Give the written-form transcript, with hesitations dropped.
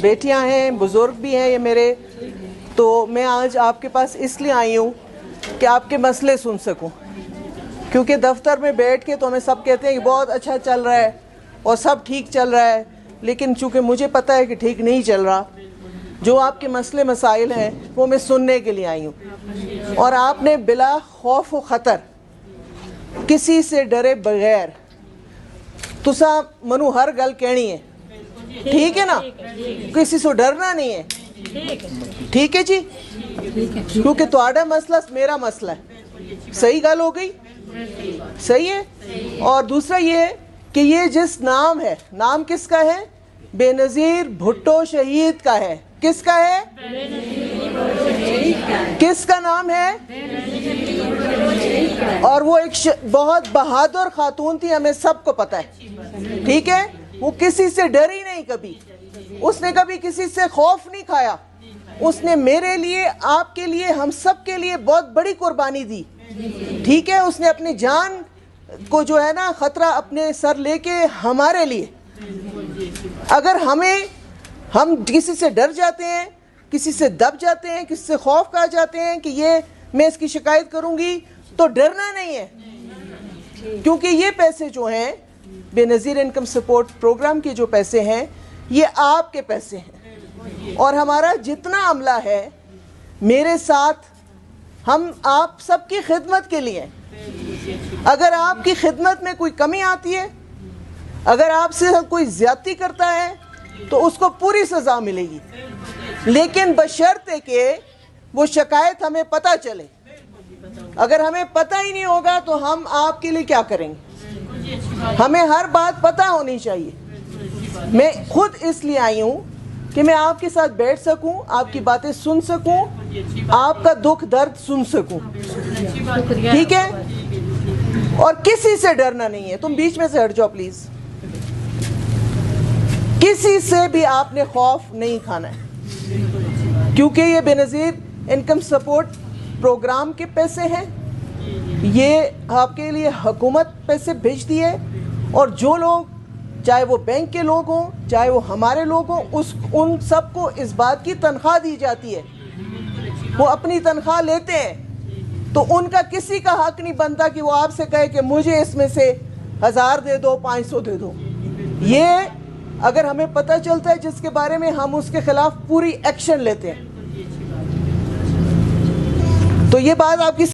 बेटियां हैं, बुजुर्ग भी हैं ये मेरे, तो मैं आज आपके पास इसलिए आई हूँ कि आपके मसले सुन सकूँ, क्योंकि दफ्तर में बैठ के तो हमें सब कहते हैं कि बहुत अच्छा चल रहा है और सब ठीक चल रहा है, लेकिन चूँकि मुझे पता है कि ठीक नहीं चल रहा, जो आपके मसले मसाइल हैं वो मैं सुनने के लिए आई हूँ। और आपने बिला खौफ व ख़तर किसी से डरे बगैर तुसा मनु हर गल कहनी है, ठीक है ना, किसी से डरना नहीं है, ठीक है जी, क्योंकि तुम्हारा मसला मेरा मसला है। सही गल हो गई, सही है। और दूसरा ये है कि ये जिस नाम है, नाम किसका है? बेनज़ीर भुट्टो शहीद का है। किसका है? किसका नाम है? और वो एक बहुत बहादुर खातून थी, हमें सबको पता है, ठीक है। वो किसी से डरी नहीं, कभी उसने कभी किसी से खौफ नहीं खाया। उसने मेरे लिए, आपके लिए, हम सब के लिए बहुत बड़ी कुर्बानी दी, ठीक है। उसने अपनी जान को जो है ना खतरा अपने सर लेके हमारे लिए, अगर हम किसी से डर जाते हैं, किसी से दब जाते हैं, किसी से खौफ खा जाते हैं कि ये मैं इसकी शिकायत करूंगी, तो डरना नहीं है, क्योंकि ये पैसे जो हैं बेनज़ीर इनकम सपोर्ट प्रोग्राम के जो पैसे हैं ये आपके पैसे हैं। और हमारा जितना अमला है मेरे साथ, हम आप सबकी खिदमत के लिए। अगर आपकी खिदमत में कोई कमी आती है, अगर आपसे कोई ज्यादती करता है, तो उसको पूरी सज़ा मिलेगी, लेकिन बशर्ते कि वो शिकायत हमें पता चले। अगर हमें पता ही नहीं होगा तो हम आपके लिए क्या करेंगे? हमें हर बात पता होनी चाहिए। मैं खुद इसलिए आई हूँ कि मैं आपके साथ बैठ सकूं, आपकी बातें सुन सकूं, आपका दुख दर्द सुन सकूं, ठीक है। और किसी से डरना नहीं है। तुम बीच में से हट जाओ प्लीज। किसी से भी आपने खौफ नहीं खाना है, क्योंकि ये बेनज़ीर इनकम सपोर्ट प्रोग्राम के पैसे हैं। ये आपके लिए हुकूमत पैसे भेजती है, और जो लोग, चाहे वो बैंक के लोग हों, चाहे वो हमारे लोग हों, उन सबको इस बात की तनख्वाह दी जाती है। वो अपनी तनख्वाह लेते हैं, तो उनका किसी का हक नहीं बनता कि वो आपसे कहे कि मुझे इसमें से 1000 दे दो, 500 दे दो। ये अगर हमें पता चलता है जिसके बारे में, हम उसके खिलाफ पूरी एक्शन लेते हैं। तो ये बात आपकी